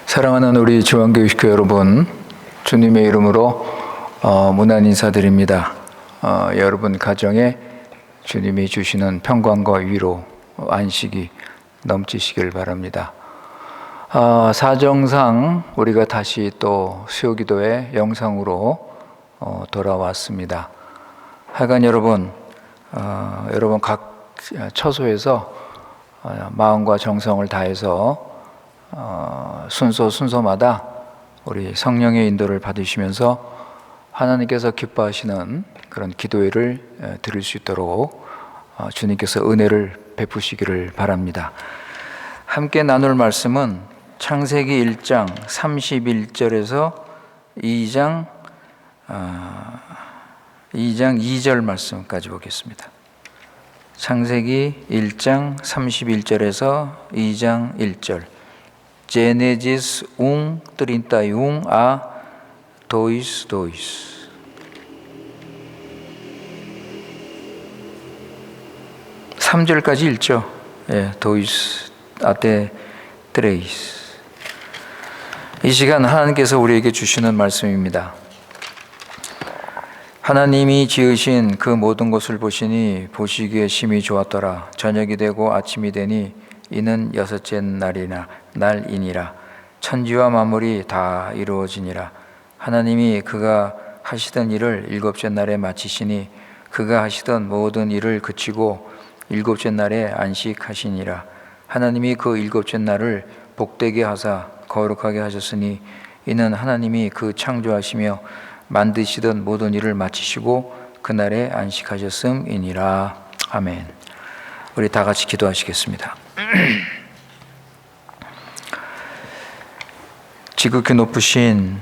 사랑하는 우리 중앙교육교 여러분, 주님의 이름으로 문안 인사드립니다. 여러분 가정에 주님이 주시는 평강과 위로, 안식이 넘치시길 바랍니다. 사정상 우리가 다시 또 수요기도의 영상으로 돌아왔습니다. 하여간 여러분 각 처소에서 마음과 정성을 다해서 순서마다 우리 성령의 인도를 받으시면서 하나님께서 기뻐하시는 그런 기도회를 드릴 수 있도록 주님께서 은혜를 베푸시기를 바랍니다. 함께 나눌 말씀은 창세기 1장 31절에서 2장 2절 말씀까지 보겠습니다. 창세기 1장 31절에서 2장 1절. Gênesis 1:31 a 2:2. 삼 절까지 읽죠. 도이스 아테 트레이스. 이 시간 하나님께서 우리에게 주시는 말씀입니다. 하나님이 지으신 그 모든 것을 보시니 보시기에 심히 좋았더라. 저녁이 되고 아침이 되니 이는 여섯째 날이니라. 천지와 만물이 다 이루어지니라. 하나님이 그가 하시던 일을 일곱째 날에 마치시니 그가 하시던 모든 일을 그치고 일곱째 날에 안식하시니라. 하나님이 그 일곱째 날을 복되게 하사 거룩하게 하셨으니 이는 하나님이 그 창조하시며 만드시던 모든 일을 마치시고 그날에 안식하셨음이니라. 아멘. 우리 다 같이 기도하시겠습니다. 지극히 높으신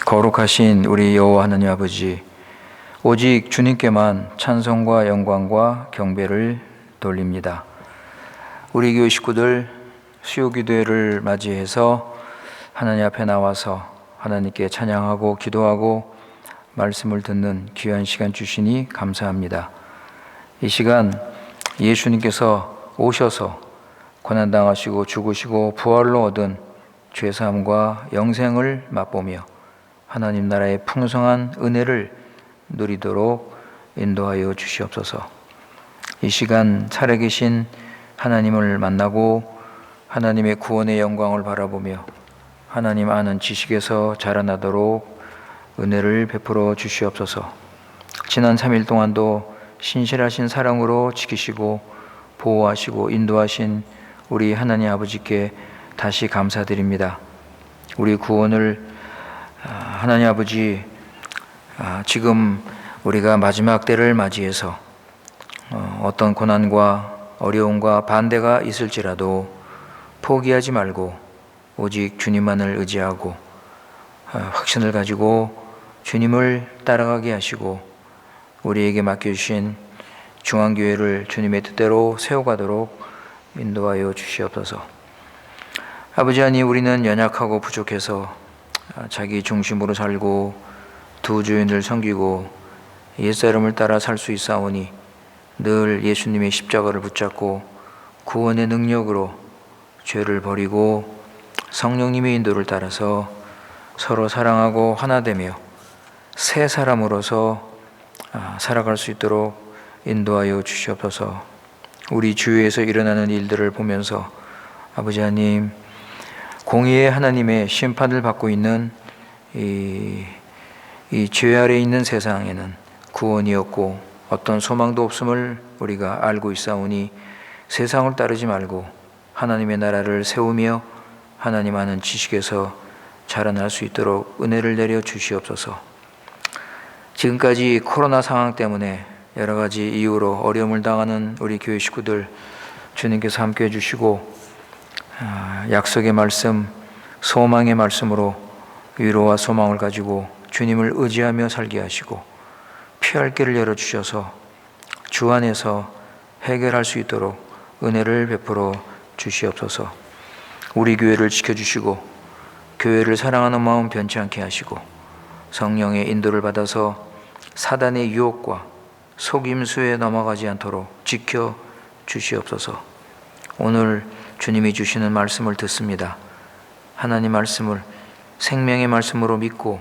거룩하신 우리 여호와 하나님 아버지, 오직 주님께만 찬송과 영광과 경배를 돌립니다. 우리 교회 식구들 수요기도회를 맞이해서 하나님 앞에 나와서 하나님께 찬양하고 기도하고 말씀을 듣는 귀한 시간 주시니 감사합니다. 이 시간 예수님께서 오셔서 고난당하시고 죽으시고 부활로 얻은 죄사함과 영생을 맛보며 하나님 나라의 풍성한 은혜를 누리도록 인도하여 주시옵소서. 이 시간 살아계신 하나님을 만나고 하나님의 구원의 영광을 바라보며 하나님 아는 지식에서 자라나도록 은혜를 베풀어 주시옵소서. 지난 3일 동안도 신실하신 사랑으로 지키시고 보호하시고 인도하신 우리 하나님 아버지께 다시 감사드립니다. 우리 구원을 하나님 아버지 지금 우리가 마지막 때를 맞이해서 어떤 고난과 어려움과 반대가 있을지라도 포기하지 말고 오직 주님만을 의지하고 확신을 가지고 주님을 따라가게 하시고 우리에게 맡겨주신 중앙교회를 주님의 뜻대로 세워가도록 인도하여 주시옵소서. 아버지 하나님, 우리는 연약하고 부족해서 자기 중심으로 살고 두 주인을 섬기고 옛사람을 따라 살 수 있사오니 늘 예수님의 십자가를 붙잡고 구원의 능력으로 죄를 버리고 성령님의 인도를 따라서 서로 사랑하고 하나되며 새 사람으로서 살아갈 수 있도록 인도하여 주시옵소서. 우리 주위에서 일어나는 일들을 보면서 아버지 하나님, 공의의 하나님의 심판을 받고 있는 이 죄 아래 있는 세상에는 구원이 없고 어떤 소망도 없음을 우리가 알고 있사오니 세상을 따르지 말고 하나님의 나라를 세우며 하나님 아는 지식에서 자라날 수 있도록 은혜를 내려 주시옵소서. 지금까지 코로나 상황 때문에 여러 가지 이유로 어려움을 당하는 우리 교회 식구들 주님께서 함께 해주시고 약속의 말씀, 소망의 말씀으로 위로와 소망을 가지고 주님을 의지하며 살게 하시고 피할 길을 열어주셔서 주 안에서 해결할 수 있도록 은혜를 베풀어 주시옵소서. 우리 교회를 지켜주시고 교회를 사랑하는 마음 변치 않게 하시고 성령의 인도를 받아서 사단의 유혹과 속임수에 넘어가지 않도록 지켜 주시옵소서. 오늘 주님이 주시는 말씀을 듣습니다. 하나님 말씀을 생명의 말씀으로 믿고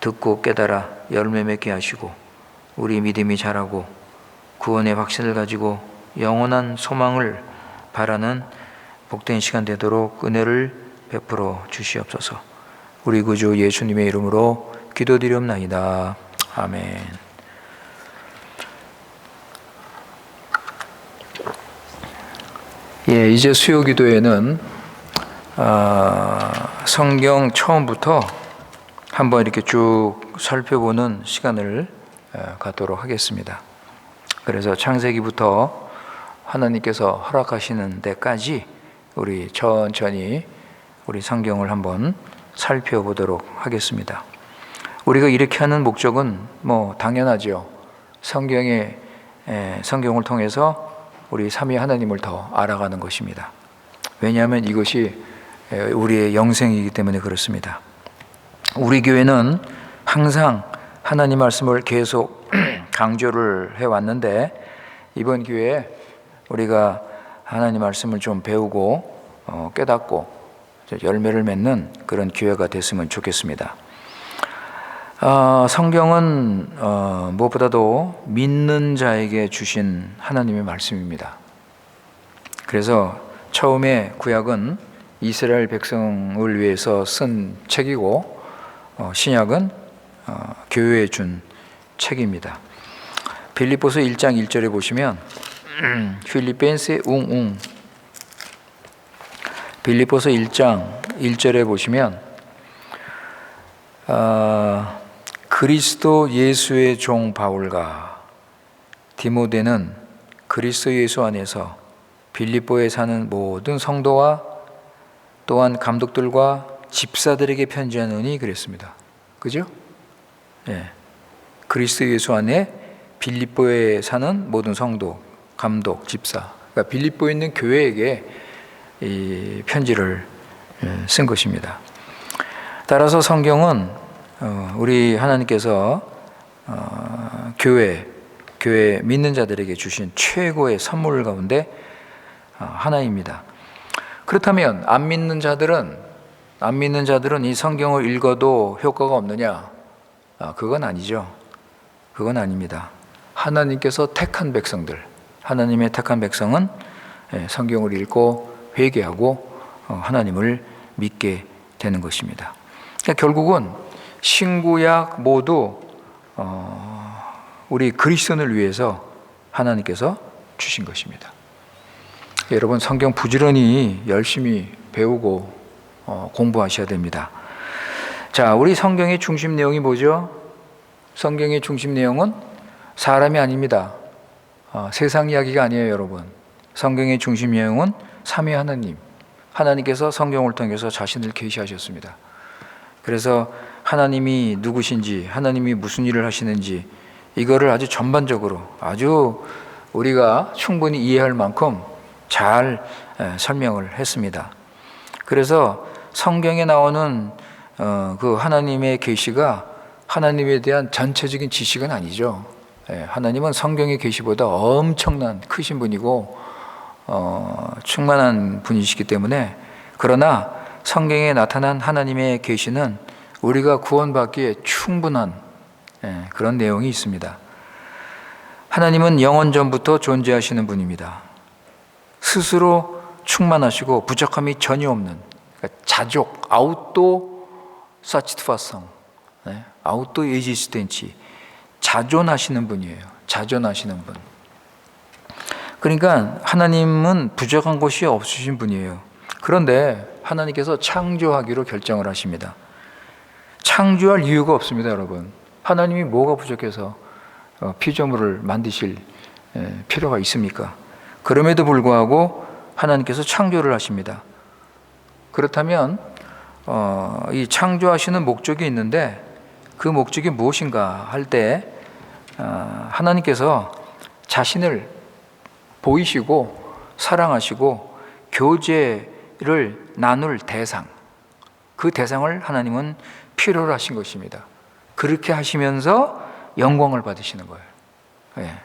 듣고 깨달아 열매 맺게 하시고 우리 믿음이 자라고 구원의 확신을 가지고 영원한 소망을 바라는 복된 시간 되도록 은혜를 베풀어 주시옵소서. 우리 구주 예수님의 이름으로 기도드리옵나이다. 아멘. 예, 이제 수요 기도에는 성경 처음부터 한번 이렇게 쭉 살펴보는 시간을 갖도록 하겠습니다. 그래서 창세기부터 하나님께서 허락하시는 데까지 우리 천천히 우리 성경을 한번 살펴보도록 하겠습니다. 우리가 이렇게 하는 목적은 뭐 당연하죠. 성경을 통해서 우리 삼위 하나님을 더 알아가는 것입니다. 왜냐하면 이것이 우리의 영생이기 때문에 그렇습니다. 우리 교회는 항상 하나님 말씀을 계속 강조를 해왔는데 이번 기회에 우리가 하나님 말씀을 좀 배우고 깨닫고 열매를 맺는 그런 기회가 됐으면 좋겠습니다. 성경은 무엇보다도 믿는 자에게 주신 하나님의 말씀입니다. 그래서 처음에 구약은 이스라엘 백성을 위해서 쓴 책이고 신약은 교회에 준 책입니다. 빌립보서 1장 1절에 보시면 필리펜세 웅웅 빌립보서 1장 1절에 보시면 그리스도 예수의 종 바울과 디모데는 그리스도 예수 안에서 빌립보에 사는 모든 성도와 또한 감독들과 집사들에게 편지하느니 그랬습니다. 그죠? 예. 그리스도 예수 안에 빌립보에 사는 모든 성도, 감독, 집사, 그러니까 빌립보에 있는 교회에게 이 편지를 쓴 것입니다. 따라서 성경은 우리 하나님께서 교회 믿는 자들에게 주신 최고의 선물 가운데 하나입니다. 그렇다면 안 믿는 자들은 이 성경을 읽어도 효과가 없느냐? 그건 아니죠. 그건 아닙니다. 하나님께서 택한 백성들, 하나님의 택한 백성은 성경을 읽고 회개하고 하나님을 믿게 되는 것입니다. 그러니까 결국은 신구약 모두 우리 그리스도인을 위해서 하나님께서 주신 것입니다. 여러분 성경 부지런히 열심히 배우고 공부하셔야 됩니다. 자, 우리 성경의 중심 내용이 뭐죠? 성경의 중심 내용은 사람이 아닙니다. 세상 이야기가 아니에요, 여러분. 성경의 중심 내용은 삼위 하나님. 하나님께서 성경을 통해서 자신을 계시하셨습니다. 그래서 하나님이 누구신지, 하나님이 무슨 일을 하시는지 이거를 아주 전반적으로 아주 우리가 충분히 이해할 만큼 잘 설명을 했습니다. 그래서 성경에 나오는 그 하나님의 계시가 하나님에 대한 전체적인 지식은 아니죠. 하나님은 성경의 계시보다 엄청난 크신 분이고 충만한 분이시기 때문에, 그러나 성경에 나타난 하나님의 계시는 우리가 구원받기에 충분한 그런 내용이 있습니다. 하나님은 영원 전부터 존재하시는 분입니다. 스스로 충만하시고 부족함이 전혀 없는, 그러니까 자족, 아우토 사치트파성, 아우토 에지스텐치, 자존하시는 분이에요. 자존하시는 분. 그러니까 하나님은 부족한 것이 없으신 분이에요. 그런데 하나님께서 창조하기로 결정을 하십니다. 창조할 이유가 없습니다, 여러분. 하나님이 뭐가 부족해서 피조물을 만드실 필요가 있습니까? 그럼에도 불구하고 하나님께서 창조를 하십니다. 그렇다면 이 창조하시는 목적이 있는데 그 목적이 무엇인가 할 때 하나님께서 자신을 보이시고 사랑하시고 교제를 나눌 대상, 그 대상을 하나님은 필요로 하신 것입니다. 그렇게 하시면서 영광을 받으시는 거예요.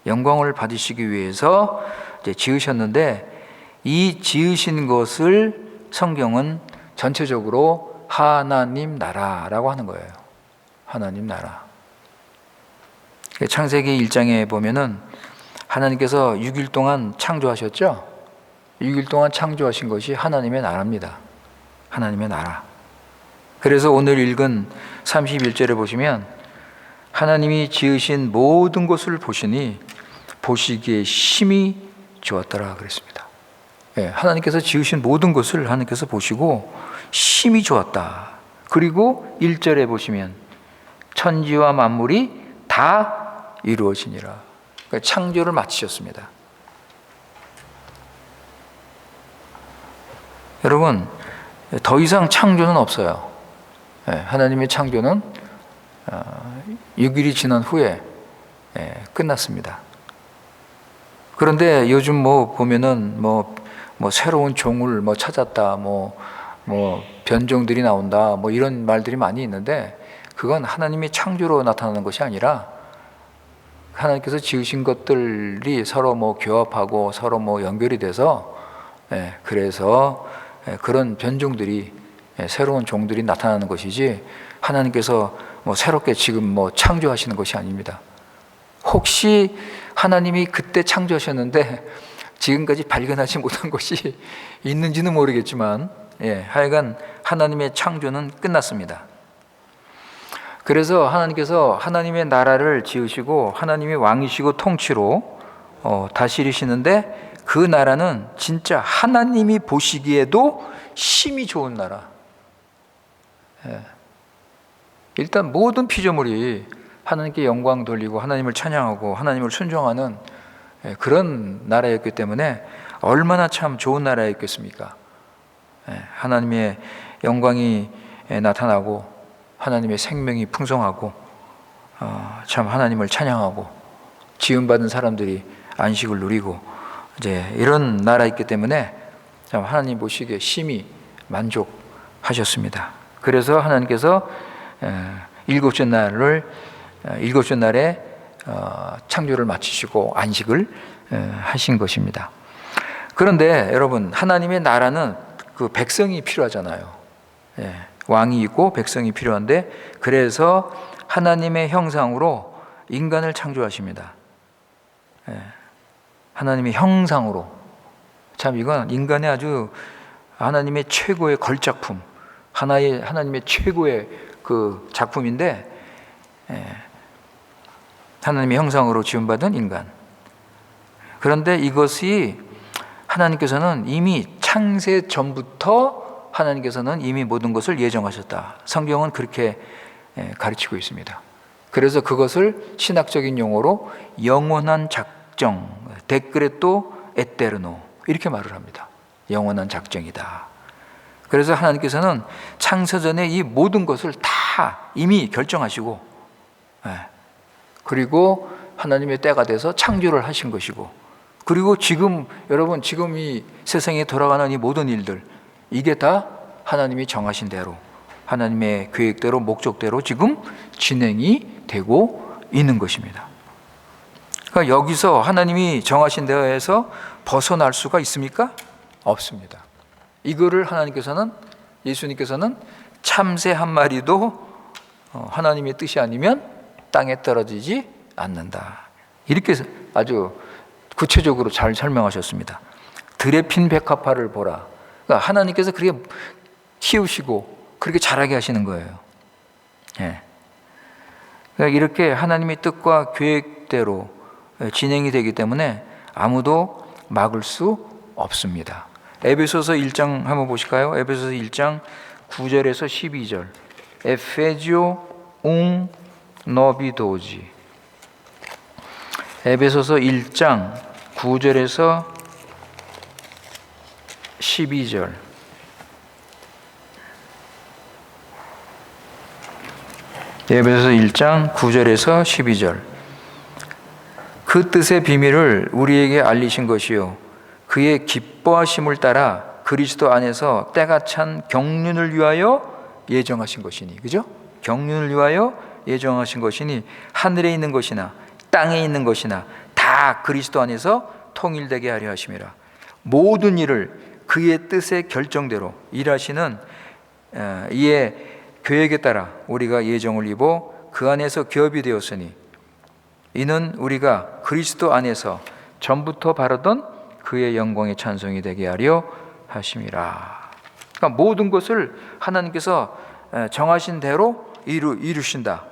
영광을 받으시기 위해서 이제 지으셨는데, 이 지으신 것을 성경은 전체적으로 하나님 나라라고 하는 거예요. 하나님 나라. 창세기 1장에 보면은 하나님께서 6일 동안 창조하셨죠? 6일 동안 창조하신 것이 하나님의 나라입니다. 하나님의 나라. 그래서 오늘 읽은 31절에 보시면 하나님이 지으신 모든 것을 보시니 보시기에 심히 좋았더라 그랬습니다. 하나님께서 지으신 모든 것을 하나님께서 보시고 심히 좋았다. 그리고 1절에 보시면 천지와 만물이 다 이루어지니라. 그러니까 창조를 마치셨습니다. 여러분, 더 이상 창조는 없어요. 하나님의 창조는 6일이 지난 후에 끝났습니다. 그런데 요즘 보면은 새로운 종을 찾았다, 변종들이 나온다, 이런 말들이 많이 있는데 그건 하나님의 창조로 나타나는 것이 아니라 하나님께서 지으신 것들이 서로 교합하고 서로 연결이 돼서 그래서 그런 변종들이 새로운 종들이 나타나는 것이지 하나님께서 새롭게 지금 창조하시는 것이 아닙니다. 혹시 하나님이 그때 창조하셨는데 지금까지 발견하지 못한 것이 있는지는 모르겠지만 하여간 하나님의 창조는 끝났습니다. 그래서 하나님께서 하나님의 나라를 지으시고 하나님이 왕이시고 통치로 다스리시는데 그 나라는 진짜 하나님이 보시기에도 심히 좋은 나라. 일단 모든 피조물이 하나님께 영광 돌리고 하나님을 찬양하고 하나님을 순종하는 그런 나라였기 때문에 얼마나 참 좋은 나라였겠습니까? 하나님의 영광이 나타나고 하나님의 생명이 풍성하고 참 하나님을 찬양하고 지음받은 사람들이 안식을 누리고 이제 이런 나라였기 때문에 참 하나님 보시기에 심히 만족하셨습니다. 그래서 하나님께서 일곱째 날에 창조를 마치시고 안식을 하신 것입니다. 그런데 여러분, 하나님의 나라는 그 백성이 필요하잖아요. 왕이 있고 백성이 필요한데 그래서 하나님의 형상으로 인간을 창조하십니다. 하나님의 형상으로. 참 이건 인간의 아주 하나님의 최고의 걸작품, 하나님의 최고의 그 작품인데 하나님의 형상으로 지음받은 인간. 그런데 이것이 하나님께서는 이미 창세 전부터 하나님께서는 이미 모든 것을 예정하셨다. 성경은 그렇게 가르치고 있습니다. 그래서 그것을 신학적인 용어로 영원한 작정, 데크레토 에테르노 이렇게 말을 합니다. 영원한 작정이다. 그래서 하나님께서는 창세전에 이 모든 것을 다 이미 결정하시고 그리고 하나님의 때가 돼서 창조를 하신 것이고 그리고 지금 여러분 지금 이 세상에 돌아가는 이 모든 일들 이게 다 하나님이 정하신 대로 하나님의 계획대로 목적대로 지금 진행이 되고 있는 것입니다. 그러니까 여기서 하나님이 정하신 대로에서 벗어날 수가 있습니까? 없습니다. 이거를 예수님께서는 참새 한 마리도 하나님의 뜻이 아니면 땅에 떨어지지 않는다. 이렇게 아주 구체적으로 잘 설명하셨습니다. 들에 핀 백합화를 보라. 그러니까 하나님께서 그렇게 키우시고 그렇게 자라게 하시는 거예요. 그러니까 이렇게 하나님의 뜻과 계획대로 진행이 되기 때문에 아무도 막을 수 없습니다. 에베소서 1장 한번 보실까요? 에베소서 1장 9절에서 12절. 에페지오 웅 너비도지. 에베소서 1장 9절에서 12절. 에베소서 1장 9절에서 12절. 그 뜻의 비밀을 우리에게 알리신 것이요 그의 기뻐하심을 따라 그리스도 안에서 때가 찬 경륜을 위하여 예정하신 것이니. 그죠? 경륜을 위하여 예정하신 것이니 하늘에 있는 것이나 땅에 있는 것이나 다 그리스도 안에서 통일되게 하려 하심이라. 모든 일을 그의 뜻의 결정대로 일하시는 이에 계획에 따라 우리가 예정을 입어 그 안에서 기업이 되었으니 이는 우리가 그리스도 안에서 전부터 바라던 그의 영광의 찬송이 되게 하려 하심이라. 그러니까 모든 것을 하나님께서 정하신 대로 이루신다.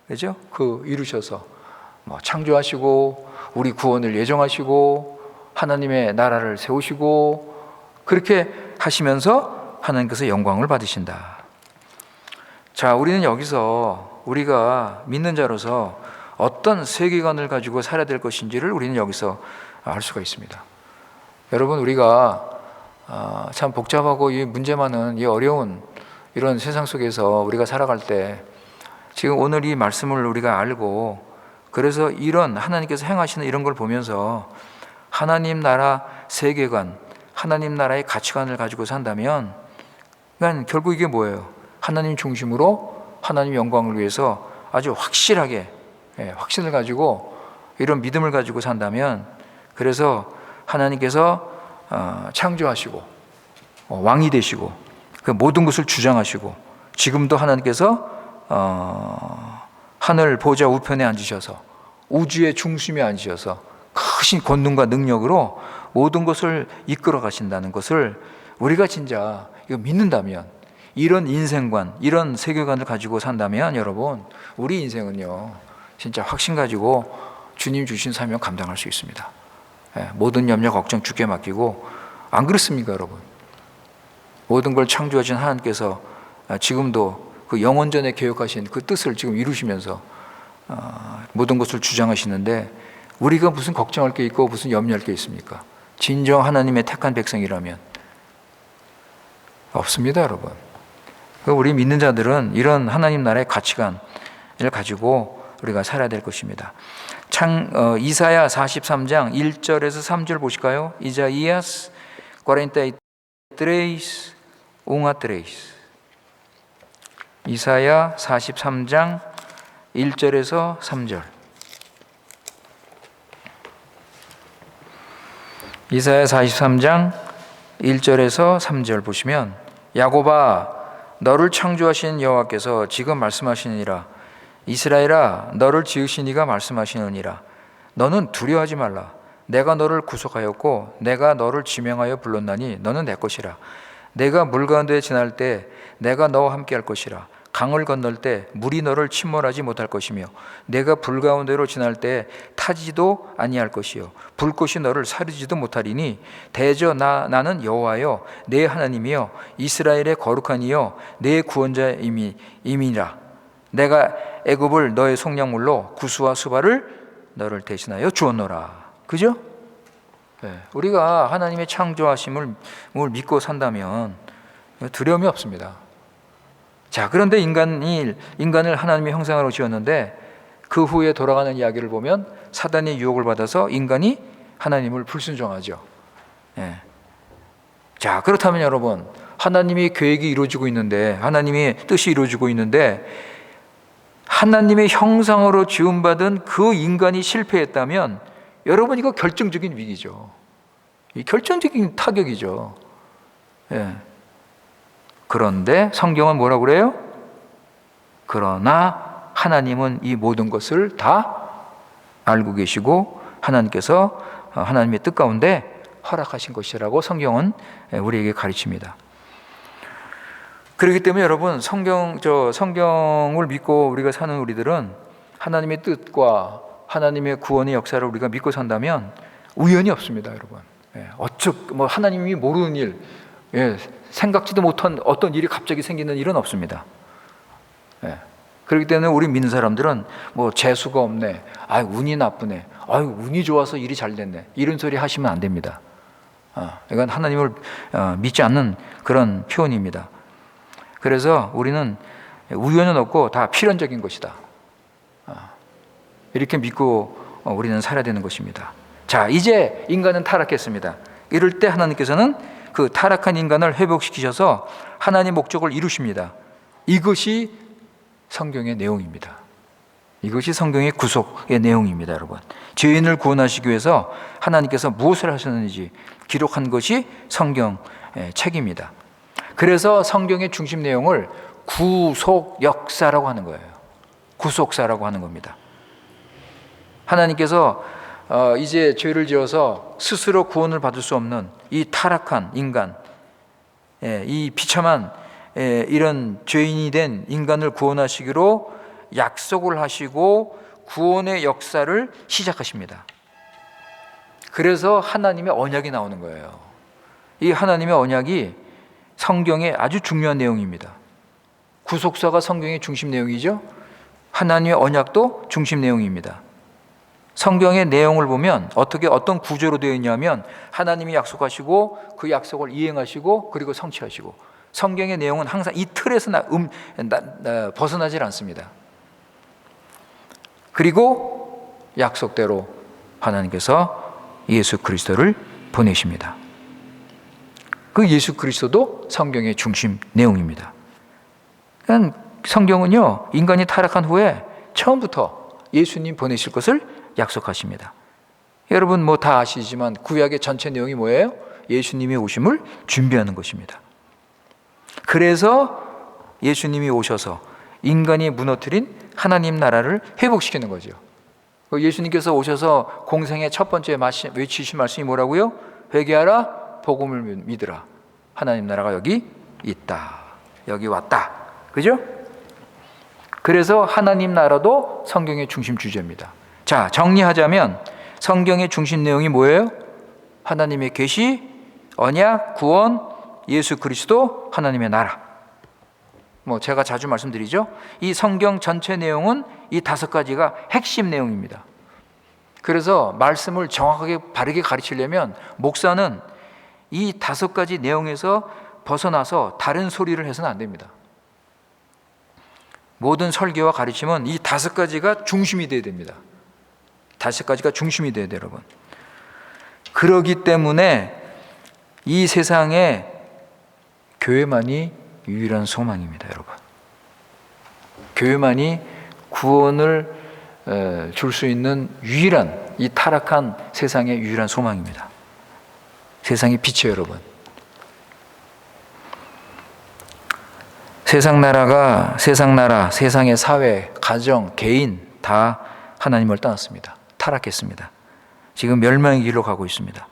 그죠? 이루셔서 창조하시고 우리 구원을 예정하시고 하나님의 나라를 세우시고 그렇게 하시면서 하나님께서 영광을 받으신다. 자, 우리는 여기서 우리가 믿는 자로서 어떤 세계관을 가지고 살아야 될 것인지를 우리는 여기서 알 수가 있습니다. 여러분, 우리가 참 복잡하고 이 문제 많은 이 어려운 이런 세상 속에서 우리가 살아갈 때 지금 오늘 이 말씀을 우리가 알고 그래서 이런 하나님께서 행하시는 이런 걸 보면서 하나님 나라 세계관, 하나님 나라의 가치관을 가지고 산다면 그러니까 결국 이게 뭐예요? 하나님 중심으로 하나님 영광을 위해서 아주 확실하게 확신을 가지고 이런 믿음을 가지고 산다면 그래서 하나님께서 창조하시고 왕이 되시고 그 모든 것을 주장하시고 지금도 하나님께서 하늘 보좌 우편에 앉으셔서 우주의 중심에 앉으셔서 크신 권능과 능력으로 모든 것을 이끌어 가신다는 것을 우리가 진짜 이거 믿는다면 이런 인생관, 이런 세계관을 가지고 산다면 여러분 우리 인생은요 진짜 확신 가지고 주님 주신 사명 감당할 수 있습니다. 모든 염려 걱정 주께 맡기고 안 그렇습니까 여러분? 모든 걸 창조하신 하나님께서 지금도 그 영원전에 계획하신 그 뜻을 지금 이루시면서 모든 것을 주장하시는데 우리가 무슨 걱정할 게 있고 무슨 염려할 게 있습니까? 진정 하나님의 택한 백성이라면 없습니다 여러분. 우리 믿는 자들은 이런 하나님 나라의 가치관을 가지고 우리가 살아야 될 것입니다. 이사야 43장 1절에서 3절 보실까요? 이사이아스 43, 1, 3. 이사야 43장 1절에서 3절. 이사야 43장 1절에서 3절 보시면 야곱아 너를 창조하신 여호와께서 지금 말씀하시느니라. 이스라엘아 너를 지으신 이가 말씀하시느니라. 너는 두려워하지 말라. 내가 너를 구속하였고 내가 너를 지명하여 불렀나니 너는 내 것이라. 내가 물 가운데 지날 때 내가 너와 함께 할 것이라. 강을 건널 때 물이 너를 침몰하지 못할 것이며 내가 불 가운데로 지날 때 타지도 아니할 것이요 불꽃이 너를 사르지도 못하리니 대저 나는 여호와여 내 하나님이여 이스라엘의 거룩한 이여 내 구원자임이라. 내가 애굽을 너의 속량물로 구스와 수바를 너를 대신하여 주었노라. 그죠? 우리가 하나님의 창조하심을 믿고 산다면 두려움이 없습니다. 자, 그런데 인간을 하나님의 형상으로 지었는데 그 후에 돌아가는 이야기를 보면 사단의 유혹을 받아서 인간이 하나님을 불순종하죠. 자, 그렇다면 여러분 하나님의 계획이 이루어지고 있는데 하나님의 뜻이 이루어지고 있는데 하나님의 형상으로 지음받은 그 인간이 실패했다면 여러분 이거 결정적인 위기죠. 이 결정적인 타격이죠. 그런데 성경은 뭐라고 그래요? 그러나 하나님은 이 모든 것을 다 알고 계시고 하나님께서 하나님의 뜻 가운데 허락하신 것이라고 성경은 우리에게 가르칩니다. 그렇기 때문에 여러분 성경을 믿고 우리가 사는 우리들은 하나님의 뜻과 하나님의 구원의 역사를 우리가 믿고 산다면 우연이 없습니다, 여러분. 하나님이 모르는 일, 생각지도 못한 어떤 일이 갑자기 생기는 일은 없습니다. 그렇기 때문에 우리 믿는 사람들은 재수가 없네, 운이 나쁘네, 운이 좋아서 일이 잘 됐네, 이런 소리 하시면 안 됩니다. 이건 하나님을 믿지 않는 그런 표현입니다. 그래서 우리는 우연은 없고 다 필연적인 것이다. 이렇게 믿고 우리는 살아야 되는 것입니다. 자, 이제 인간은 타락했습니다. 이럴 때 하나님께서는 그 타락한 인간을 회복시키셔서 하나님의 목적을 이루십니다. 이것이 성경의 내용입니다. 이것이 성경의 구속의 내용입니다, 여러분. 죄인을 구원하시기 위해서 하나님께서 무엇을 하셨는지 기록한 것이 성경 책입니다. 그래서 성경의 중심 내용을 구속 역사라고 하는 거예요. 구속사라고 하는 겁니다. 하나님께서 이제 죄를 지어서 스스로 구원을 받을 수 없는 이 타락한 인간, 이 비참한 이런 죄인이 된 인간을 구원하시기로 약속을 하시고 구원의 역사를 시작하십니다. 그래서 하나님의 언약이 나오는 거예요. 이 하나님의 언약이 성경의 아주 중요한 내용입니다. 구속사가 성경의 중심 내용이죠. 하나님의 언약도 중심 내용입니다. 성경의 내용을 보면 어떤 구조로 되어 있냐면 하나님이 약속하시고 그 약속을 이행하시고 그리고 성취하시고, 성경의 내용은 항상 이 틀에서 벗어나질 않습니다. 그리고 약속대로 하나님께서 예수 그리스도를 보내십니다. 그 예수 그리스도도 성경의 중심 내용입니다. 그러니까 성경은요, 인간이 타락한 후에 처음부터 예수님 보내실 것을 약속하십니다. 여러분 뭐 다 아시지만 구약의 전체 내용이 뭐예요? 예수님이 오심을 준비하는 것입니다. 그래서 예수님이 오셔서 인간이 무너뜨린 하나님 나라를 회복시키는 거죠. 예수님께서 오셔서 공생의 첫 번째 외치신 말씀이 뭐라고요? 회개하라, 복음을 믿으라. 하나님 나라가 여기 있다. 여기 왔다. 그죠? 그래서 하나님 나라도 성경의 중심 주제입니다. 자, 정리하자면 성경의 중심 내용이 뭐예요? 하나님의 계시, 언약, 구원, 예수 그리스도, 하나님의 나라. 제가 자주 말씀드리죠. 이 성경 전체 내용은 이 5가지가 핵심 내용입니다. 그래서 말씀을 정확하게 바르게 가르치려면 목사는 이 5가지 내용에서 벗어나서 다른 소리를 해서는 안 됩니다. 모든 설교와 가르침은 이 5가지가 중심이 되어야 됩니다. 5가지가 중심이 되어야 돼요, 여러분. 그러기 때문에 이 세상에 교회만이 유일한 소망입니다, 여러분. 교회만이 구원을 줄 수 있는 유일한, 이 타락한 세상의 유일한 소망입니다. 세상의 빛이에요, 여러분. 세상 나라, 세상의 사회, 가정, 개인 다 하나님을 떠났습니다. 타락했습니다. 지금 멸망의 길로 가고 있습니다.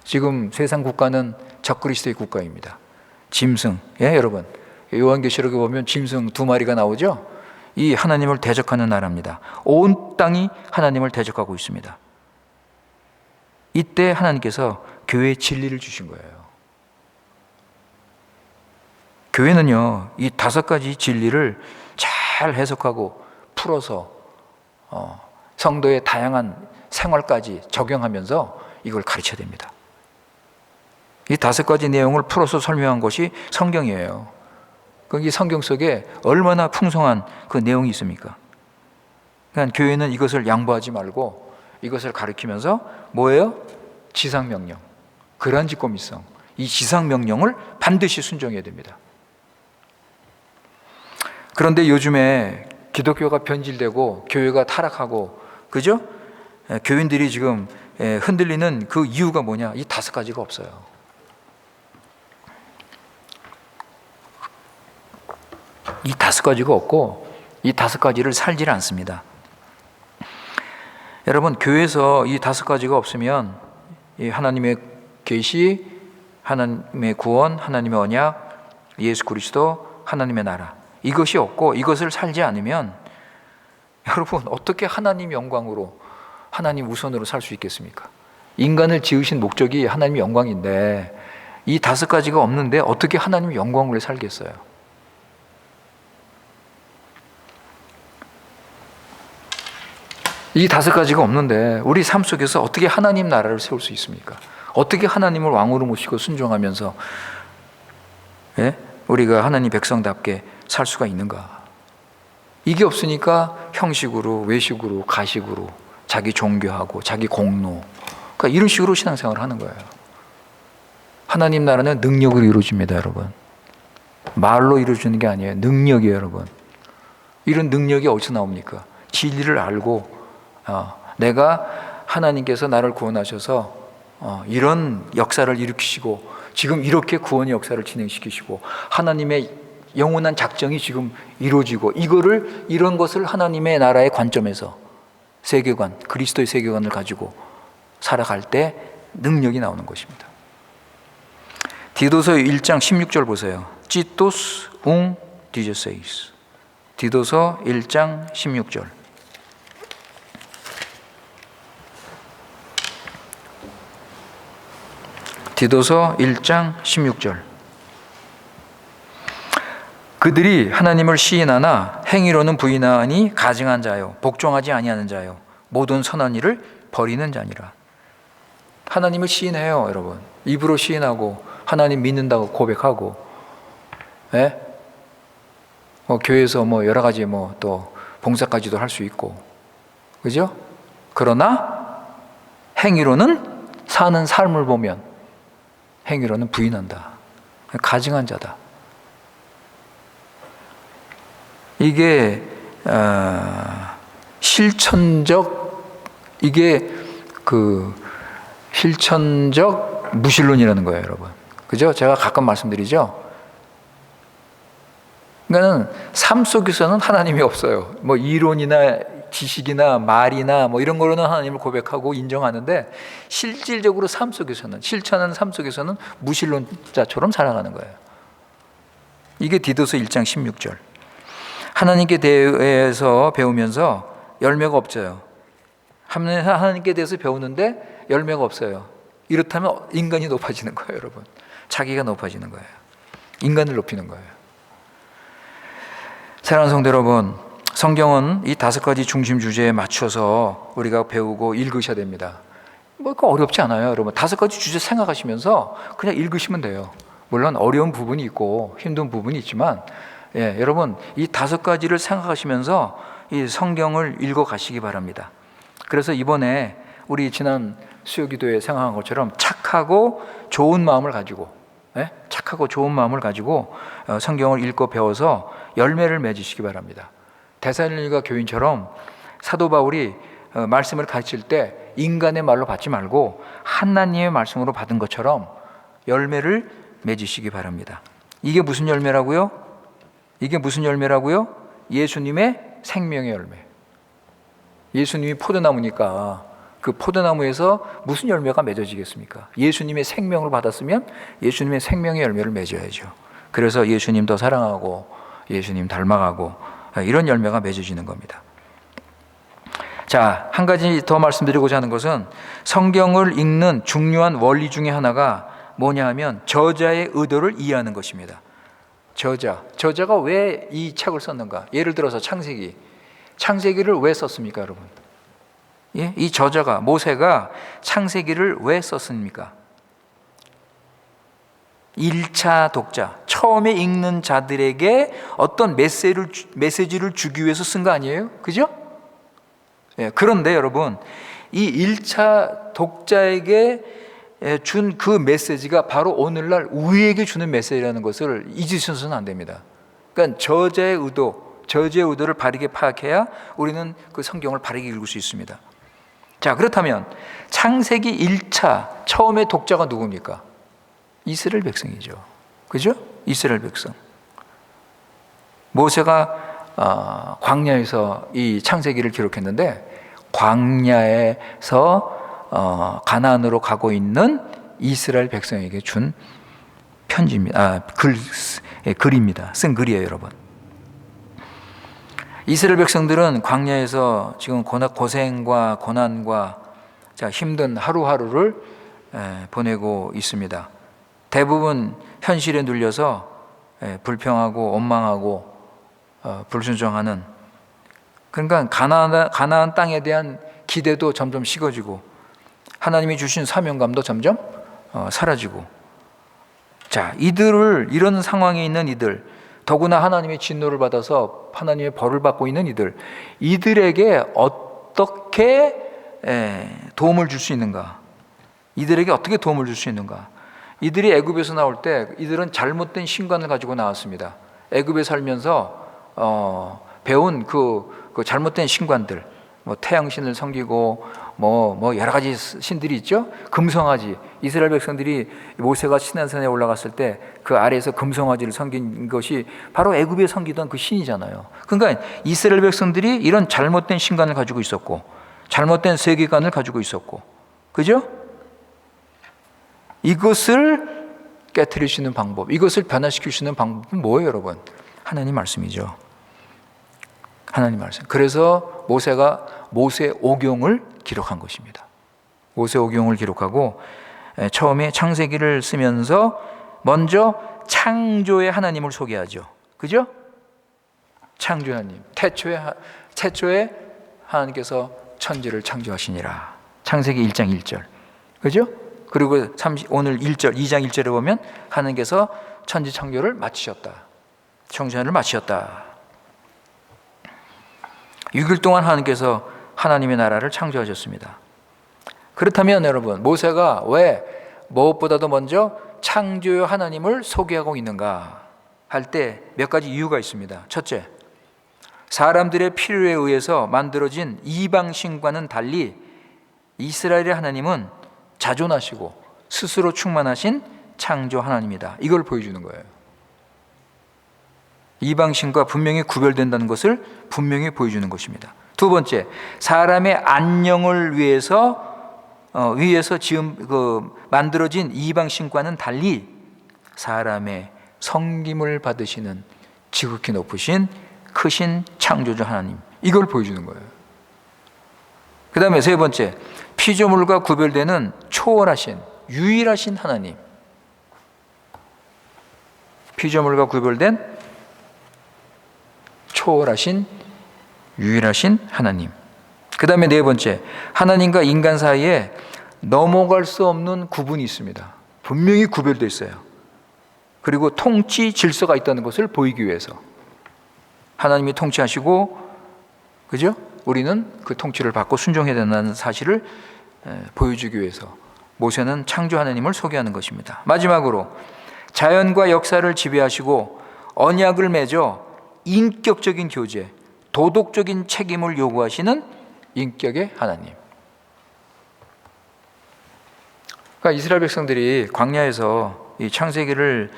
지금 세상 국가는 적그리스도의 국가입니다. 짐승, 여러분 요한계시록에 보면 짐승 2마리가 나오죠. 이 하나님을 대적하는 나라입니다. 온 땅이 하나님을 대적하고 있습니다. 이때 하나님께서 교회에 진리를 주신 거예요. 교회는요, 이 5가지 진리를 잘 해석하고 풀어서 성도의 다양한 생활까지 적용하면서 이걸 가르쳐야 됩니다. 이 5가지 내용을 풀어서 설명한 것이 성경이에요. 이 성경 속에 얼마나 풍성한 그 내용이 있습니까? 그러니까 교회는 이것을 양보하지 말고 이것을 가르치면서 뭐예요? 지상명령, 그란직고미성, 이 지상명령을 반드시 순종해야 됩니다. 그런데 요즘에 기독교가 변질되고 교회가 타락하고, 그죠? 교인들이 지금 흔들리는 그 이유가 뭐냐? 이 5가지가 없어요. 이 5가지가 없고 이 5가지를 살질 않습니다. 여러분, 교회에서 이 5가지가 없으면 이 하나님의 계시, 하나님의 구원, 하나님의 언약, 예수 그리스도, 하나님의 나라, 이것이 없고 이것을 살지 않으면 여러분 어떻게 하나님 영광으로, 하나님 우선으로 살 수 있겠습니까? 인간을 지으신 목적이 하나님 영광인데 이 5가지가 없는데 어떻게 하나님 영광으로 살겠어요? 이 5가지가 없는데 우리 삶 속에서 어떻게 하나님 나라를 세울 수 있습니까? 어떻게 하나님을 왕으로 모시고 순종하면서 우리가 하나님 백성답게 살 수가 있는가? 이게 없으니까 형식으로, 외식으로, 가식으로 자기 종교하고 자기 공로, 그러니까 이런 식으로 신앙생활을 하는 거예요. 하나님 나라는 능력으로 이루어집니다, 여러분. 말로 이루어지는 게 아니에요. 능력이에요, 여러분. 이런 능력이 어디서 나옵니까? 진리를 알고 내가 하나님께서 나를 구원하셔서 이런 역사를 일으키시고 지금 이렇게 구원의 역사를 진행시키시고 하나님의 영원한 작정이 지금 이루어지고 이런 것을 하나님의 나라의 관점에서 세계관, 그리스도의 세계관을 가지고 살아갈 때 능력이 나오는 것입니다. 디도서 1장 16절 보세요. Titus un dieciséis. 디도서 1장 16절. 디도서 1장 16절. 그들이 하나님을 시인하나 행위로는 부인하니 가증한 자요 복종하지 아니하는 자요 모든 선한 일을 버리는 자니라. 하나님을 시인해요, 여러분. 입으로 시인하고 하나님 믿는다고 고백하고, 예? 교회에서 여러 가지 또 봉사까지도 할 수 있고, 그죠? 그러나 행위로는 사는 삶을 보면 행위로는 부인한다. 가증한 자다. 이게 실천적 무신론이라는 거예요, 여러분. 그죠? 제가 가끔 말씀드리죠. 그러니까는 삶 속에서는 하나님이 없어요. 이론이나 지식이나 말이나 이런 거로는 하나님을 고백하고 인정하는데 실질적으로 삶 속에서는, 실천하는 삶 속에서는 무신론자처럼 살아가는 거예요. 이게 디도서 1장 16절. 하나님께 대해서 배우면서 열매가 없어요. 하나님께 대해서 배우는데 열매가 없어요. 이렇다면 인간이 높아지는 거예요, 여러분. 자기가 높아지는 거예요. 인간을 높이는 거예요. 사랑하는 성도 여러분, 성경은 이 5가지 중심 주제에 맞춰서 우리가 배우고 읽으셔야 됩니다. 어렵지 않아요, 여러분. 5가지 주제 생각하시면서 그냥 읽으시면 돼요. 물론 어려운 부분이 있고 힘든 부분이 있지만, 여러분 이 5가지를 생각하시면서 이 성경을 읽어 가시기 바랍니다. 그래서 이번에 우리 지난 수요기도에 생각한 것처럼 착하고 좋은 마음을 가지고 성경을 읽고 배워서 열매를 맺으시기 바랍니다. 데살로니가 교인처럼 사도 바울이 말씀을 가르칠 때 인간의 말로 받지 말고 하나님의 말씀으로 받은 것처럼 열매를 맺으시기 바랍니다. 이게 무슨 열매라고요? 예수님의 생명의 열매. 예수님이 포도나무니까 그 포도나무에서 무슨 열매가 맺어지겠습니까? 예수님의 생명을 받았으면 예수님의 생명의 열매를 맺어야죠. 그래서 예수님 더 사랑하고 예수님 닮아가고 이런 열매가 맺어지는 겁니다. 자, 한 가지 더 말씀드리고자 하는 것은 성경을 읽는 중요한 원리 중에 하나가 뭐냐 하면 저자의 의도를 이해하는 것입니다. 저자가 왜 이 책을 썼는가? 예를 들어서 창세기를 왜 썼습니까, 여러분? 이 저자가, 모세가 창세기를 왜 썼습니까? 1차 독자, 처음에 읽는 자들에게 어떤 메시지를 주기 위해서 쓴 거 아니에요? 그죠? 그런데 여러분, 이 1차 독자에게 준 그 메시지가 바로 오늘날 우리에게 주는 메시지라는 것을 잊으셔서는 안 됩니다. 그러니까 저자의 의도를 바르게 파악해야 우리는 그 성경을 바르게 읽을 수 있습니다. 자, 그렇다면 창세기 1차 처음의 독자가 누굽니까? 이스라엘 백성이죠. 그죠? 이스라엘 백성. 모세가 광야에서 이 창세기를 기록했는데 광야에서 가나안으로 가고 있는 이스라엘 백성에게 준 편지입니다. 글입니다. 쓴 글이에요, 여러분. 이스라엘 백성들은 광야에서 지금 고생과 고난과 힘든 하루하루를 보내고 있습니다. 대부분 현실에 눌려서 불평하고 원망하고 불순종하는, 그러니까 가나안 땅에 대한 기대도 점점 식어지고 하나님이 주신 사명감도 점점 사라지고, 자, 이런 상황에 있는 이들, 더구나 하나님의 진노를 받아서 하나님의 벌을 받고 있는 이들에게 어떻게 도움을 줄 수 있는가? 이들에게 어떻게 도움을 줄 수 있는가? 이들이 애굽에서 나올 때 이들은 잘못된 신관을 가지고 나왔습니다. 애굽에 살면서 배운 그 잘못된 신관들, 뭐 태양신을 섬기고 뭐 여러 가지 신들이 있죠. 금송아지, 이스라엘 백성들이 모세가 시내산에 올라갔을 때 그 아래에서 금송아지를 섬긴 것이 바로 애굽에 섬기던 그 신이잖아요. 그러니까 이스라엘 백성들이 이런 잘못된 신관을 가지고 있었고, 잘못된 세계관을 가지고 있었고, 그죠? 이것을 깨트릴 수 있는 방법, 이것을 변화시킬 수 있는 방법은 뭐예요, 여러분? 하나님 말씀이죠. 하나님 말씀. 그래서 모세가 모세오경을 기록한 것입니다. 모세오경을 기록하고 처음에 창세기를 쓰면서 먼저 창조의 하나님을 소개하죠. 그죠? 창조의 하나님. 태초에 하나님께서 천지를 창조하시니라. 창세기 1장 1절. 그죠? 그리고 오늘 2장 1절에 보면 하나님께서 천지 창조를 마치셨다. 청소년을 마치셨다. 6일 동안 하나님께서 하나님의 나라를 창조하셨습니다. 그렇다면 여러분, 모세가 왜 무엇보다도 먼저 창조의 하나님을 소개하고 있는가 할 때 몇 가지 이유가 있습니다. 첫째, 사람들의 필요에 의해서 만들어진 이방신과는 달리 이스라엘의 하나님은 자존하시고 스스로 충만하신 창조 하나님이다. 이걸 보여주는 거예요. 이방신과 분명히 구별된다는 것을 분명히 보여주는 것입니다. 두 번째, 사람의 안녕을 위해서 만들어진 이방신과는 달리 사람의 섬김을 받으시는 지극히 높으신 크신 창조주 하나님, 이걸 보여주는 거예요. 그 다음에 세 번째, 피조물과 구별되는 초월하신 유일하신 하나님, 피조물과 구별된 초월하신 유일하신 하나님. 그 다음에 네 번째, 하나님과 인간 사이에 넘어갈 수 없는 구분이 있습니다. 분명히 구별되어 있어요. 그리고 통치 질서가 있다는 것을 보이기 위해서 하나님이 통치하시고, 그죠? 우리는 그 통치를 받고 순종해야 된다는 사실을 보여주기 위해서 모세는 창조 하나님을 소개하는 것입니다. 마지막으로 자연과 역사를 지배하시고 언약을 맺어 인격적인 교제, 도덕적인 책임을 요구하시는 인격의 하나님. 그러니까 이스라엘 백성들이 광야에서 이 창세기를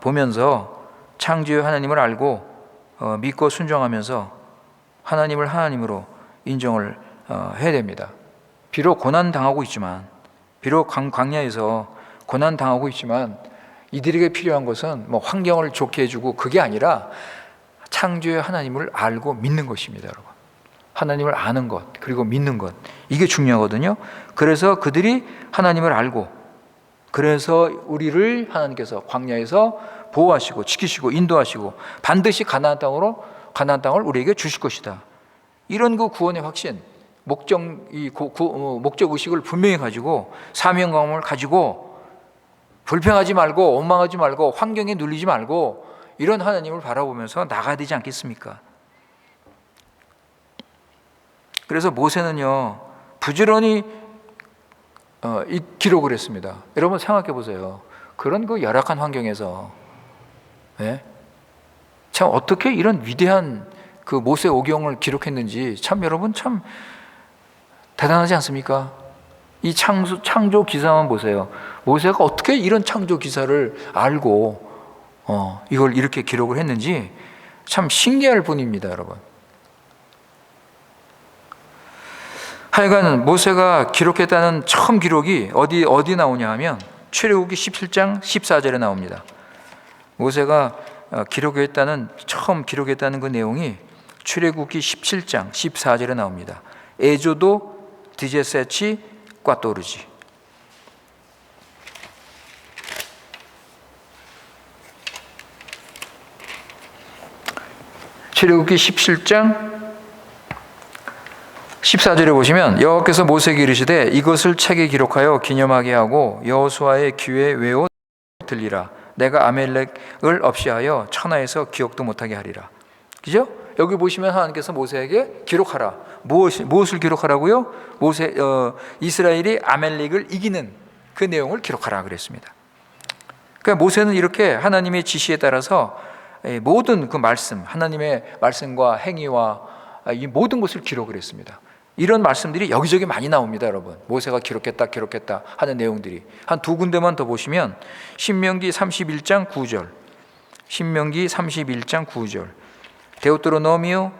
보면서 창조의 하나님을 알고 믿고 순종하면서 하나님을 하나님으로 인정을 해야 됩니다. 비록 고난당하고 있지만, 비록 광야에서 고난당하고 있지만 이들에게 필요한 것은 뭐 환경을 좋게 해주고 그게 아니라 창조의 하나님을 알고 믿는 것입니다, 여러분. 하나님을 아는 것, 그리고 믿는 것, 이게 중요하거든요. 그래서 그들이 하나님을 알고, 그래서 우리를 하나님께서 광야에서 보호하시고 지키시고 인도하시고 반드시 가나안 땅을 우리에게 주실 것이다. 이런 그 구원의 확신, 목적 의식을 분명히 가지고 사명감을 가지고 불평하지 말고 원망하지 말고 환경에 눌리지 말고 이런 하나님을 바라보면서 나가야 되지 않겠습니까? 그래서 모세는요 부지런히 이 기록을 했습니다. 여러분 생각해 보세요. 그런 그 열악한 환경에서 참 어떻게 이런 위대한 그 모세오경을 기록했는지 참 여러분 참 대단하지 않습니까? 이 창조 기사만 보세요. 모세가 어떻게 이런 창조 기사를 알고 이걸 이렇게 기록을 했는지 참 신기할 뿐입니다, 여러분. 하여간 모세가 기록했다는 처음 기록이 어디 나오냐 하면 출애굽기 17장 14절에 나옵니다. 모세가 처음 기록했다는 그 내용이 출애굽기 17장 14절에 나옵니다. 에조도 디제세치 꽈또르지. 출애굽기 17장 14절에 보시면 여호와께서 모세에게 이르시되 이것을 책에 기록하여 기념하게 하고 여호수아의 귀에 외워 들리라. 내가 아멜렉을 없이하여 천하에서 기억도 못하게 하리라. 그죠? 여기 보시면 하나님께서 모세에게 기록하라. 무엇을 기록하라고요? 이스라엘이 아멜렉을 이기는 그 내용을 기록하라 그랬습니다. 그러니까 모세는 이렇게 하나님의 지시에 따라서 모든 그 말씀, 하나님의 말씀과 행위와 이 모든 것을 기록을 했습니다. 이런 말씀들이 여기저기 많이 나옵니다, 여러분. 모세가 기록했다 하는 내용들이. 한 두 군데만 더 보시면 신명기 31장 9절, 신명기 31장 9절, 데우토로노미오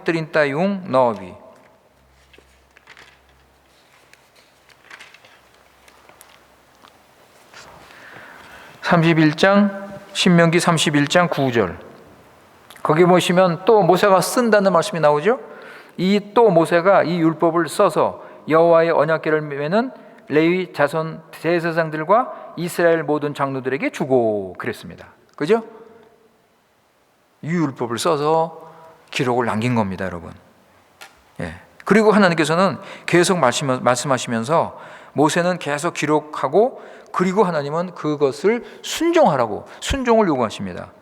31 9. 신명기 31장 9절. 거기 보시면 또 모세가 쓴다는 말씀이 나오죠. 이 또 모세가 이 율법을 써서 여호와의 언약궤를 매는 레위 자손 대제사장들과 이스라엘 모든 장로들에게 주고 그랬습니다. 그죠? 이 율법을 써서 기록을 남긴 겁니다, 여러분. 예. 그리고 하나님께서는 계속 말씀하시면서 모세는 계속 기록하고, 그리고 하나님은 그것을 순종하라고, 순종을 요구하십니다.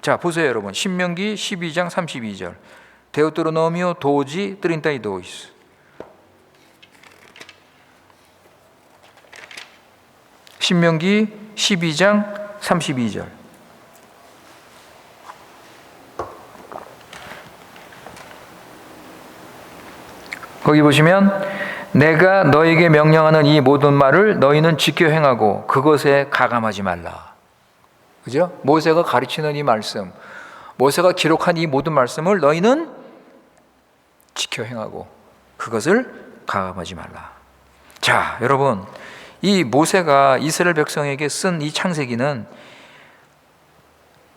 자, 보세요, 여러분. 신명기 12장 32절. 데우토로노미오 도지 32. 신명기 12장 32절. 거기 보시면 내가 너에게 명령하는 이 모든 말을 너희는 지켜 행하고 그것에 가감하지 말라. 그죠? 모세가 가르치는 이 말씀, 모세가 기록한 이 모든 말씀을 너희는 지켜 행하고 그것을 가감하지 말라. 자, 여러분, 이 모세가 이스라엘 백성에게 쓴 이 창세기는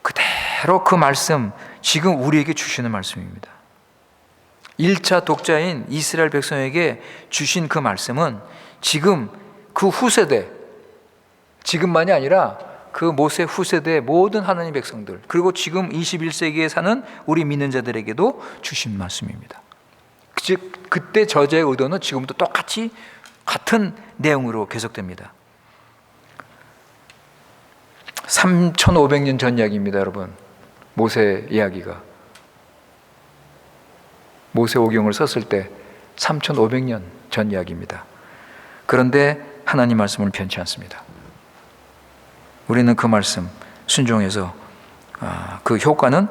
그대로 그 말씀, 지금 우리에게 주시는 말씀입니다. 1차 독자인 이스라엘 백성에게 주신 그 말씀은 지금 그 후세대, 지금만이 아니라 그 모세 후세대의 모든 하나님 백성들, 그리고 지금 21세기에 사는 우리 믿는 자들에게도 주신 말씀입니다. 즉 그때 저자의 의도는 지금도 똑같이 같은 내용으로 계속됩니다. 3,500년 전 이야기입니다, 여러분. 모세 이야기가. 모세오경을 썼을 때 3,500년 전 이야기입니다. 그런데 하나님 말씀은 변치 않습니다. 우리는 그 말씀 순종해서 그 효과는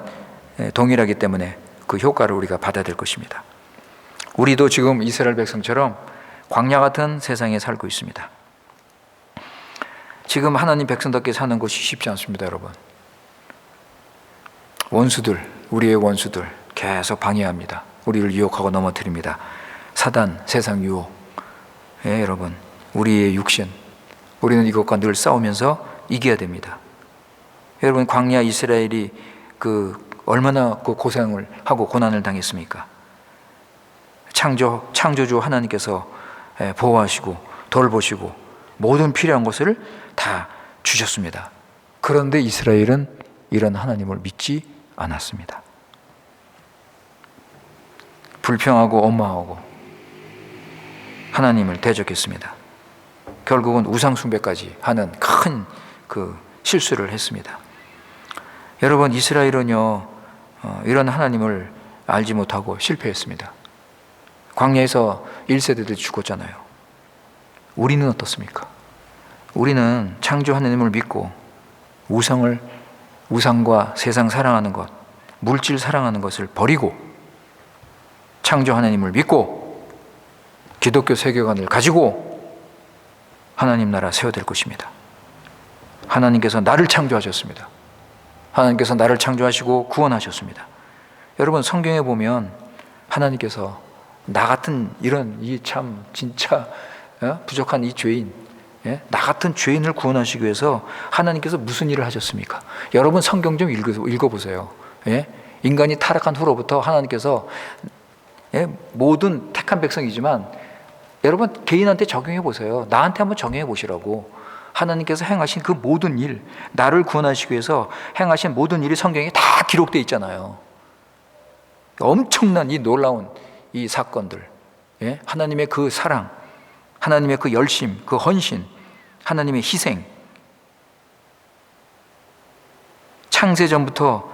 동일하기 때문에 그 효과를 우리가 받아야 될 것입니다. 우리도 지금 이스라엘 백성처럼 광야 같은 세상에 살고 있습니다. 지금 하나님 백성답게 사는 것이 쉽지 않습니다, 여러분. 원수들, 우리의 원수들 계속 방해합니다. 우리를 유혹하고 넘어뜨립니다. 사단, 세상 유혹. 예, 여러분, 우리의 육신, 우리는 이것과 늘 싸우면서 이겨야 됩니다. 여러분, 광야 이스라엘이 얼마나 그 고생을 하고 고난을 당했습니까? 창조주 하나님께서 보호하시고 돌보시고 모든 필요한 것을 다 주셨습니다. 그런데 이스라엘은 이런 하나님을 믿지 않았습니다. 불평하고 원망하고 하나님을 대적했습니다. 결국은 우상 숭배까지 하는 큰 그 실수를 했습니다. 여러분, 이스라엘은요 이런 하나님을 알지 못하고 실패했습니다. 광야에서 1세대들이 죽었잖아요. 우리는 어떻습니까? 우리는 창조 하나님을 믿고 우상과 세상 사랑하는 것, 물질 사랑하는 것을 버리고 창조 하나님을 믿고 기독교 세계관을 가지고 하나님 나라 세워될 것입니다. 하나님께서 나를 창조하셨습니다. 하나님께서 나를 창조하시고 구원하셨습니다. 여러분, 성경에 보면 하나님께서 나 같은 이런 이 참 진짜 부족한 이 죄인, 나 같은 죄인을 구원하시기 위해서 하나님께서 무슨 일을 하셨습니까? 여러분, 성경 좀 읽어보세요. 인간이 타락한 후로부터 하나님께서 모든 택한 백성이지만 여러분 개인한테 적용해 보세요. 나한테 한번 정해 보시라고. 하나님께서 행하신 그 모든 일, 나를 구원하시기 위해서 행하신 모든 일이 성경에 다 기록되어 있잖아요. 엄청난 이 놀라운 이 사건들, 하나님의 그 사랑, 하나님의 그 열심, 그 헌신, 하나님의 희생, 창세전부터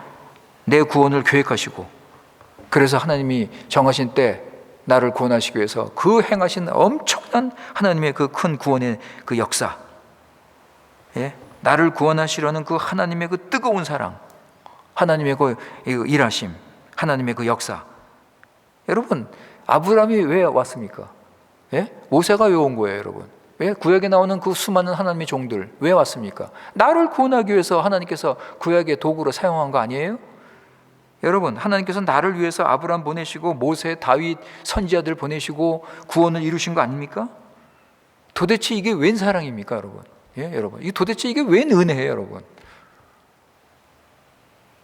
내 구원을 계획하시고, 그래서 하나님이 정하신 때 나를 구원하시기 위해서 그 행하신 엄청난 하나님의 그 큰 구원의 그 역사, 나를 구원하시려는 그 하나님의 그 뜨거운 사랑, 하나님의 그 일하심, 하나님의 그 역사, 여러분, 아브라함이 왜 왔습니까? 예? 모세가 왜 온 거예요, 여러분? 왜 구약에 나오는 그 수많은 하나님의 종들 왜 왔습니까? 나를 구원하기 위해서 하나님께서 구약의 도구로 사용한 거 아니에요? 여러분, 하나님께서 나를 위해서 아브라함 보내시고 모세, 다윗, 선지자들 보내시고 구원을 이루신 거 아닙니까? 도대체 이게 웬 사랑입니까, 여러분? 예, 여러분, 이 도대체 이게 웬 은혜예요, 여러분?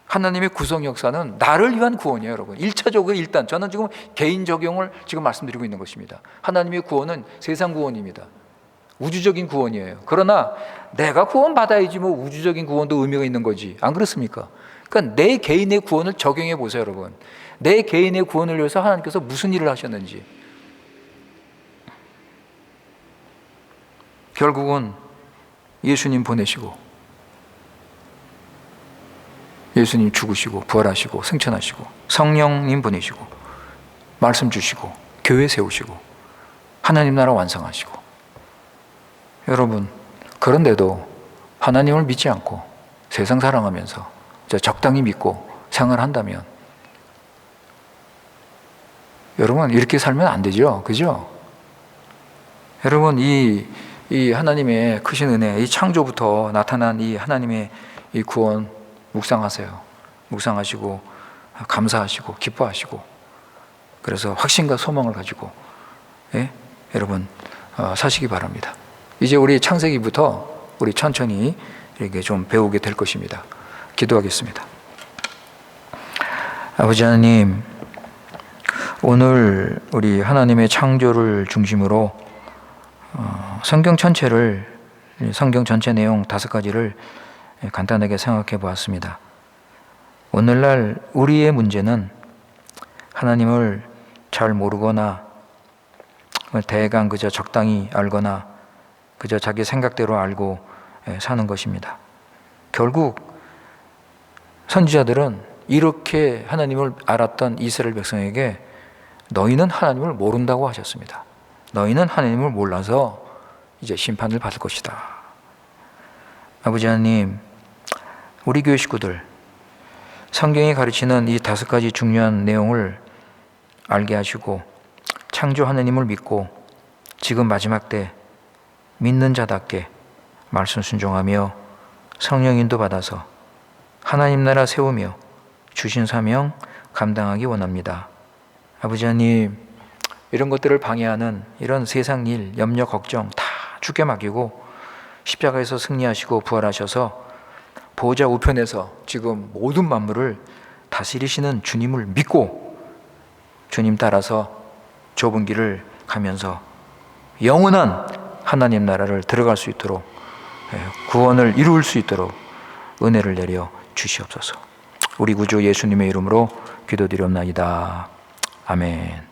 하나님의 구성 역사는 나를 위한 구원이에요, 여러분. 1차적으로 일단 저는 지금 개인 적용을 지금 말씀드리고 있는 것입니다. 하나님의 구원은 세상 구원입니다. 우주적인 구원이에요. 그러나 내가 구원받아야지 뭐 우주적인 구원도 의미가 있는 거지. 안 그렇습니까? 그러니까 내 개인의 구원을 적용해 보세요, 여러분. 내 개인의 구원을 위해서 하나님께서 무슨 일을 하셨는지. 결국은 예수님 보내시고 예수님 죽으시고 부활하시고 승천하시고 성령님 보내시고 말씀 주시고 교회 세우시고 하나님 나라 완성하시고, 여러분, 그런데도 하나님을 믿지 않고 세상 사랑하면서 적당히 믿고 생활한다면 여러분, 이렇게 살면 안 되죠. 그죠? 여러분, 이 하나님의 크신 은혜, 이 창조부터 나타난 이 하나님의 이 구원 묵상하세요. 묵상하시고 감사하시고 기뻐하시고, 그래서 확신과 소망을 가지고 여러분 사시기 바랍니다. 이제 우리 창세기부터 우리 천천히 이렇게 좀 배우게 될 것입니다. 기도하겠습니다. 아버지 하나님, 오늘 우리 하나님의 창조를 중심으로 성경 전체 내용 5가지를 간단하게 생각해 보았습니다. 오늘날 우리의 문제는 하나님을 잘 모르거나 대강 그저 적당히 알거나 그저 자기 생각대로 알고 사는 것입니다. 결국 선지자들은 이렇게 하나님을 알았던 이스라엘 백성에게 너희는 하나님을 모른다고 하셨습니다. 너희는 하나님을 몰라서 이제 심판을 받을 것이다. 아버지 하나님, 우리 교회 식구들 성경이 가르치는 이 5가지 중요한 내용을 알게 하시고 창조 하나님을 믿고 지금 마지막 때 믿는 자답게 말씀 순종하며 성령 인도 받아서 하나님 나라 세우며 주신 사명 감당하기 원합니다. 아버지 하나님, 이런 것들을 방해하는 이런 세상 일, 염려, 걱정 다 주께 맡기고 십자가에서 승리하시고 부활하셔서 보좌 우편에서 지금 모든 만물을 다스리시는 주님을 믿고 주님 따라서 좁은 길을 가면서 영원한 하나님 나라를 들어갈 수 있도록, 구원을 이룰 수 있도록 은혜를 내려 주시옵소서. 우리 구주 예수님의 이름으로 기도드리옵나이다. 아멘.